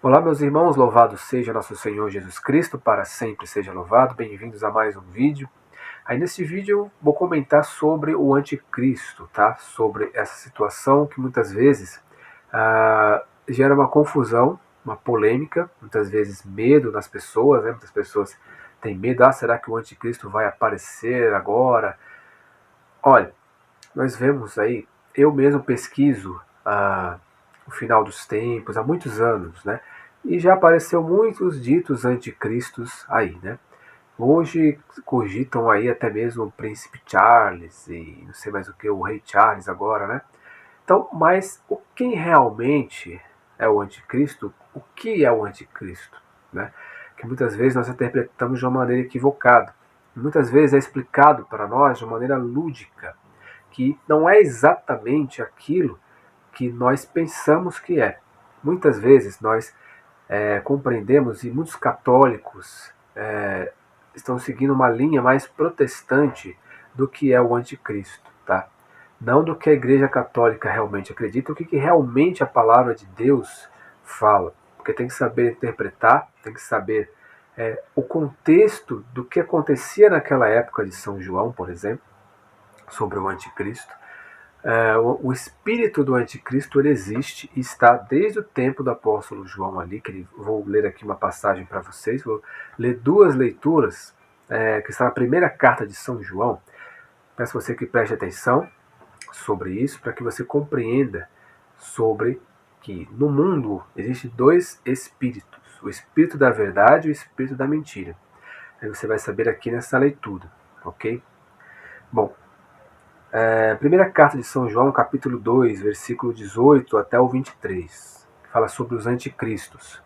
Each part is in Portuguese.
Olá, meus irmãos, louvado seja nosso Senhor Jesus Cristo, para sempre seja louvado. Bem-vindos a mais um vídeo. Aí nesse vídeo eu vou comentar sobre o anticristo, tá? Sobre essa situação que muitas vezes gera uma confusão, uma polêmica, muitas vezes medo nas pessoas, né? Muitas pessoas têm medo, será que o anticristo vai aparecer agora? Olha, nós vemos aí, eu mesmo pesquiso o final dos tempos há muitos anos, né? E já apareceu muitos ditos anticristos aí, né? Hoje cogitam aí até mesmo o príncipe Charles e não sei mais o que, o rei Charles agora, né? Então, mas o que realmente é o anticristo? O que é o anticristo, né? Que muitas vezes nós interpretamos de uma maneira equivocada. Muitas vezes é explicado para nós de uma maneira lúdica, que não é exatamente aquilo que nós pensamos que é. Muitas vezes nós compreendemos, e muitos católicos estão seguindo uma linha mais protestante do que é o anticristo, tá? Não do que a Igreja Católica realmente acredita, o que realmente a palavra de Deus fala. Porque tem que saber interpretar, tem que saber o contexto do que acontecia naquela época de São João, por exemplo, sobre o anticristo. O espírito do anticristo ele existe e está desde o tempo do apóstolo João ali, vou ler aqui uma passagem para vocês, vou ler duas leituras, que está na primeira carta de São João. Peço a você que preste atenção sobre isso, para que você compreenda sobre que no mundo existem dois espíritos, o espírito da verdade e o espírito da mentira. Aí você vai saber aqui nessa leitura, ok? Bom, primeira carta de São João, capítulo 2, versículo 18 até o 23, que fala sobre os anticristos.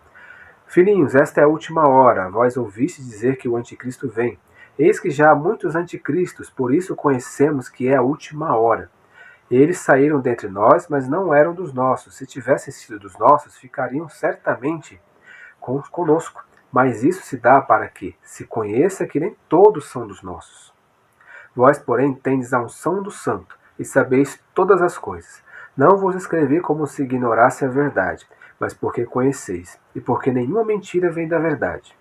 Filhinhos, esta é a última hora. Vós ouvistes dizer que o anticristo vem. Eis que já há muitos anticristos, por isso conhecemos que é a última hora. Eles saíram dentre nós, mas não eram dos nossos. Se tivessem sido dos nossos, ficariam certamente conosco. Mas isso se dá para que se conheça que nem todos são dos nossos. Vós, porém, tendes a unção do Santo, e sabeis todas as coisas. Não vos escrevi como se ignorasse a verdade, mas porque conheceis, e porque nenhuma mentira vem da verdade.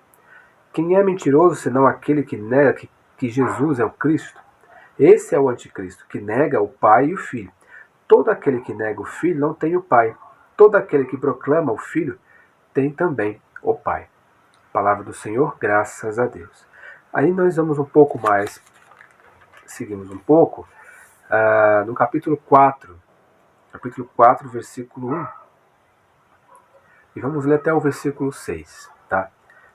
Quem é mentiroso, senão aquele que nega que Jesus é o Cristo? Esse é o anticristo, que nega o Pai e o Filho. Todo aquele que nega o Filho não tem o Pai. Todo aquele que proclama o Filho tem também o Pai. Palavra do Senhor, graças a Deus. Aí nós vamos um pouco mais, seguimos um pouco, no capítulo 4, versículo 1, e vamos ler até o versículo 6, tá?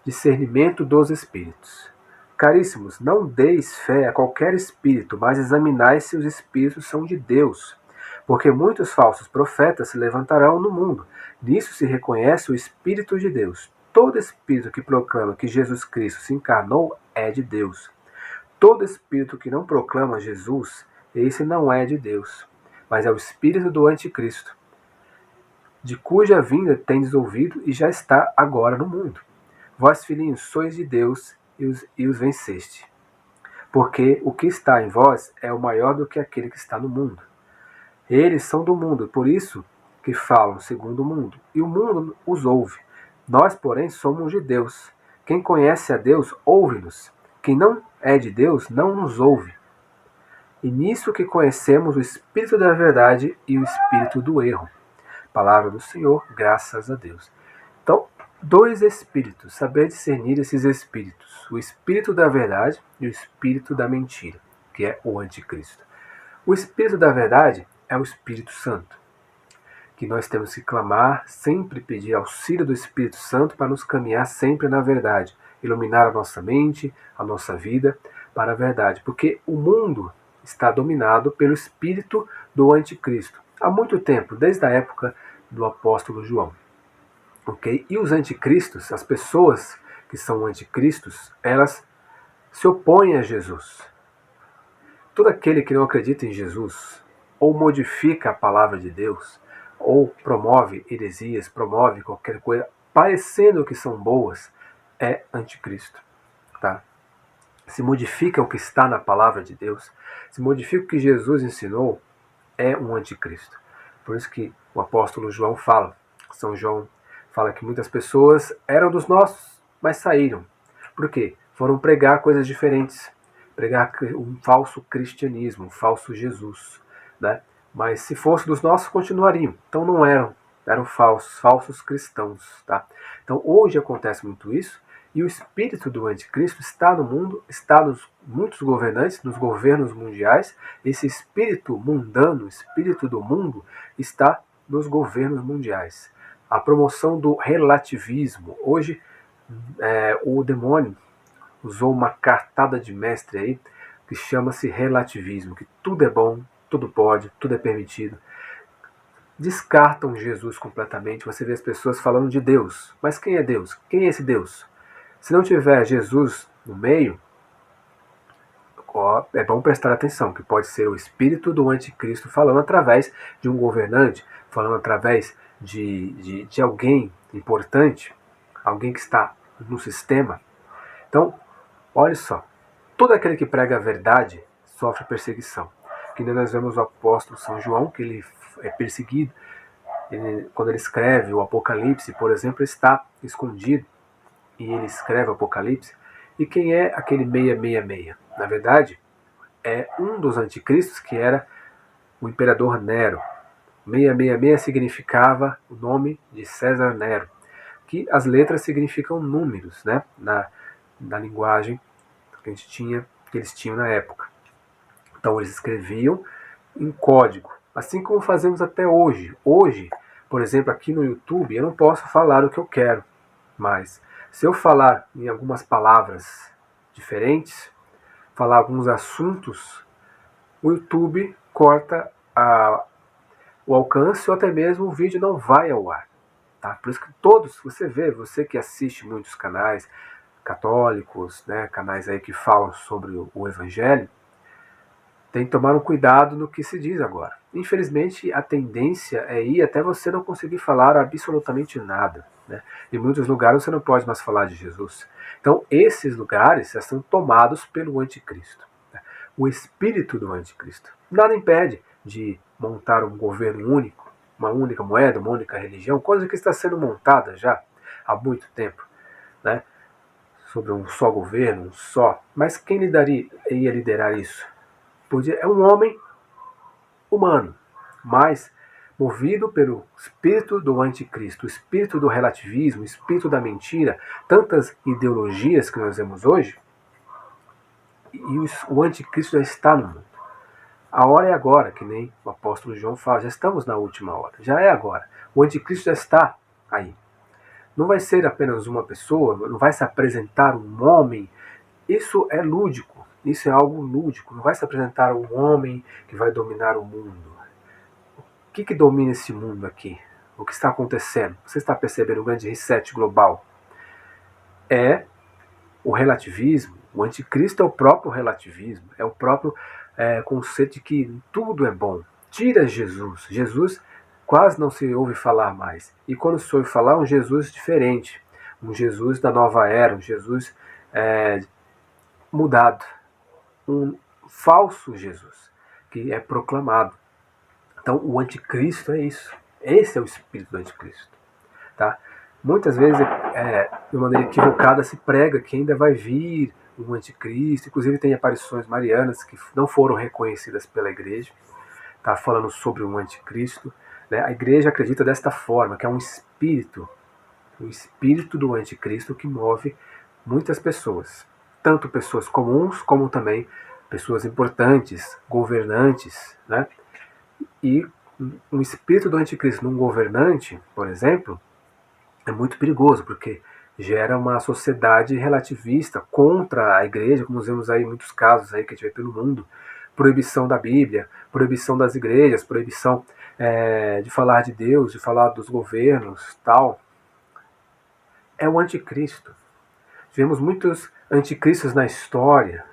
Discernimento dos espíritos. Caríssimos, não deis fé a qualquer espírito, mas examinai se os espíritos são de Deus, porque muitos falsos profetas se levantarão no mundo. Nisso se reconhece o Espírito de Deus. Todo espírito que proclama que Jesus Cristo se encarnou é de Deus. Todo espírito que não proclama Jesus, esse não é de Deus, mas é o espírito do anticristo, de cuja vinda tendes ouvido e já está agora no mundo. Vós, filhinhos, sois de Deus e os venceste. Porque o que está em vós é o maior do que aquele que está no mundo. Eles são do mundo, por isso que falam segundo o mundo, e o mundo os ouve. Nós, porém, somos de Deus. Quem conhece a Deus, ouve-nos. Quem não é de Deus, não nos ouve. E nisso que conhecemos o Espírito da verdade e o Espírito do erro. Palavra do Senhor, graças a Deus. Então, dois espíritos, saber discernir esses espíritos, o espírito da verdade e o espírito da mentira, que é o anticristo. O espírito da verdade é o Espírito Santo, que nós temos que clamar, sempre pedir auxílio do Espírito Santo para nos caminhar sempre na verdade, iluminar a nossa mente, a nossa vida para a verdade, porque o mundo está dominado pelo espírito do anticristo há muito tempo, desde a época do apóstolo João. Okay? E os anticristos, as pessoas que são anticristos, elas se opõem a Jesus. Todo aquele que não acredita em Jesus, ou modifica a palavra de Deus, ou promove heresias, promove qualquer coisa, parecendo que são boas, é anticristo. Tá? Se modifica o que está na palavra de Deus, se modifica o que Jesus ensinou, é um anticristo. Por isso que o apóstolo João fala, São João Fala que muitas pessoas eram dos nossos, mas saíram. Por quê? Foram pregar coisas diferentes, pregar um falso cristianismo, um falso Jesus, né? Mas se fosse dos nossos, continuariam. Então não eram falsos cristãos, tá? Então hoje acontece muito isso, e o espírito do anticristo está no mundo, está nos muitos governantes, nos governos mundiais. Esse espírito mundano, espírito do mundo, está nos governos mundiais. A promoção do relativismo. Hoje, o demônio usou uma cartada de mestre aí que chama-se relativismo, que tudo é bom, tudo pode, tudo é permitido. Descartam Jesus completamente. Você vê as pessoas falando de Deus. Mas quem é Deus? Quem é esse Deus? Se não tiver Jesus no meio, é bom prestar atenção, que pode ser o espírito do anticristo falando através de um governante, falando através de alguém importante, alguém que está no sistema. Então, olha só, todo aquele que prega a verdade sofre perseguição. Que nem nós vemos o apóstolo São João, que ele é perseguido. Quando ele escreve o Apocalipse, por exemplo, está escondido, e ele escreve o Apocalipse. E quem é aquele 666? Na verdade, é um dos anticristos, que era o imperador Nero. 666 significava o nome de César Nero, que as letras significam números, né? Na linguagem que eles tinham na época. Então eles escreviam em código, assim como fazemos até hoje. Hoje, por exemplo, aqui no YouTube, eu não posso falar o que eu quero, mas se eu falar em algumas palavras diferentes, falar alguns assuntos, o YouTube corta o alcance, ou até mesmo o vídeo não vai ao ar. Tá? Por isso que todos, você que assiste muitos canais católicos, né, canais aí que falam sobre o Evangelho, tem que tomar um cuidado no que se diz agora. Infelizmente, a tendência é ir até você não conseguir falar absolutamente nada. Né? Em muitos lugares você não pode mais falar de Jesus. Então, esses lugares já são tomados pelo anticristo. Né? O espírito do anticristo. Nada impede de montar um governo único, uma única moeda, uma única religião, coisa que está sendo montada já há muito tempo. Né? Sobre um só governo, um só. Mas quem ia liderar isso? É um homem humano, mas movido pelo espírito do anticristo, o espírito do relativismo, o espírito da mentira, tantas ideologias que nós vemos hoje, e o anticristo já está no mundo. A hora é agora, que nem o apóstolo João fala, já estamos na última hora, já é agora. O anticristo já está aí. Não vai ser apenas uma pessoa, não vai se apresentar um homem. Isso é lúdico. Isso é algo lúdico. Não vai se apresentar um homem que vai dominar o mundo. O que domina esse mundo aqui? O que está acontecendo? Você está percebendo o grande reset global? É o relativismo. O anticristo é o próprio relativismo. É o próprio conceito de que tudo é bom. Tira Jesus. Jesus quase não se ouve falar mais. E quando se ouve falar, um Jesus diferente. Um Jesus da nova era. Um Jesus mudado. Um falso Jesus que é proclamado. Então o anticristo é isso. Esse é o espírito do anticristo. Tá? Muitas vezes, de maneira equivocada, se prega que ainda vai vir um anticristo. Inclusive tem aparições marianas que não foram reconhecidas pela igreja. Tá falando sobre um anticristo. Né? A igreja acredita desta forma, que é um espírito, o espírito do anticristo que move muitas pessoas. Tanto pessoas comuns, como também pessoas importantes, governantes, né? E um espírito do anticristo num governante, por exemplo, é muito perigoso, porque gera uma sociedade relativista contra a igreja, como vemos aí em muitos casos aí que a gente vê pelo mundo. Proibição da Bíblia, proibição das igrejas, proibição de falar de Deus, de falar dos governos, tal. É o anticristo. Tivemos muitos anticristos na história.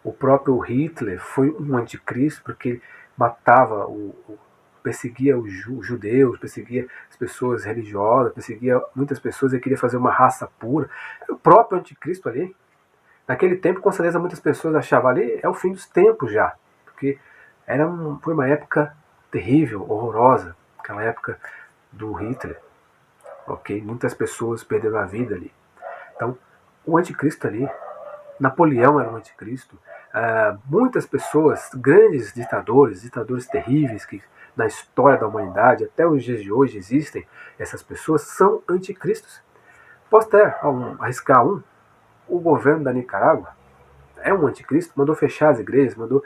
O próprio Hitler foi um anticristo porque matava, perseguia os judeus, perseguia as pessoas religiosas, perseguia muitas pessoas e queria fazer uma raça pura. O próprio anticristo ali, naquele tempo, com certeza muitas pessoas achavam ali, é o fim dos tempos já, porque foi uma época terrível, horrorosa, aquela época do Hitler, ok? Muitas pessoas perderam a vida ali. Então, o anticristo ali, Napoleão era um anticristo, muitas pessoas, grandes ditadores terríveis que na história da humanidade, até os dias de hoje existem, essas pessoas são anticristos. Posso até arriscar o governo da Nicarágua é um anticristo, mandou fechar as igrejas, mandou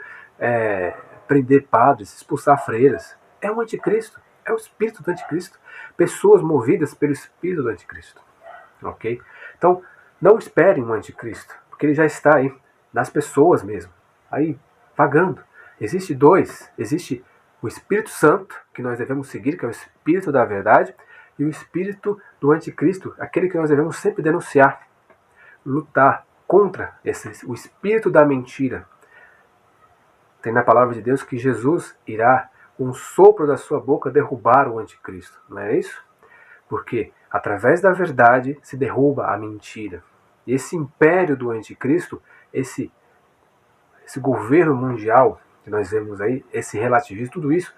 prender padres, expulsar freiras. É um anticristo, é o espírito do anticristo. Pessoas movidas pelo espírito do anticristo. Ok? Então, não esperem um anticristo, porque ele já está aí, nas pessoas mesmo, aí, vagando. Existe dois, existe o Espírito Santo, que nós devemos seguir, que é o Espírito da verdade, e o Espírito do anticristo, aquele que nós devemos sempre denunciar, lutar contra o Espírito da mentira. Tem na palavra de Deus que Jesus irá, com o sopro da sua boca, derrubar o anticristo, não é isso? Porque através da verdade se derruba a mentira. E esse império do anticristo, esse governo mundial que nós vemos aí, esse relativismo, tudo isso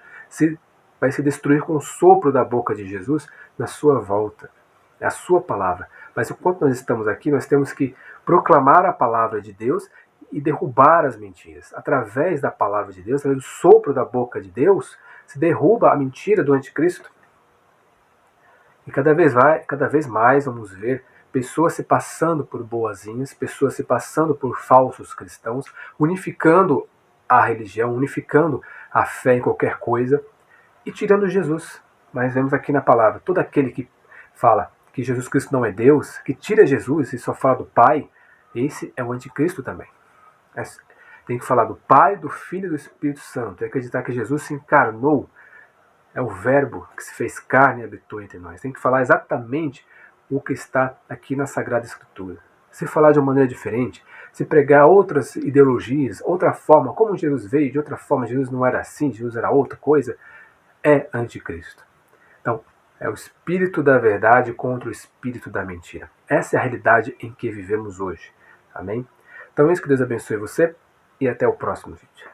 vai se destruir com o sopro da boca de Jesus na sua volta. É a sua palavra. Mas enquanto nós estamos aqui, nós temos que proclamar a palavra de Deus e derrubar as mentiras. Através da palavra de Deus, através do sopro da boca de Deus, se derruba a mentira do anticristo. E cada vez mais vamos ver pessoas se passando por boazinhas, pessoas se passando por falsos cristãos, unificando a religião, unificando a fé em qualquer coisa e tirando Jesus. Mas vemos aqui na palavra, todo aquele que fala que Jesus Cristo não é Deus, que tira Jesus e só fala do Pai, esse é o anticristo também. Tem que falar do Pai, do Filho e do Espírito Santo, e acreditar que Jesus se encarnou, é o verbo que se fez carne e habitou entre nós. Tem que falar exatamente o que está aqui na Sagrada Escritura. Se falar de uma maneira diferente, se pregar outras ideologias, outra forma, como Jesus veio, de outra forma, Jesus não era assim, Jesus era outra coisa, é anticristo. Então, é o espírito da verdade contra o espírito da mentira. Essa é a realidade em que vivemos hoje. Amém? Então é isso, que Deus abençoe você e até o próximo vídeo.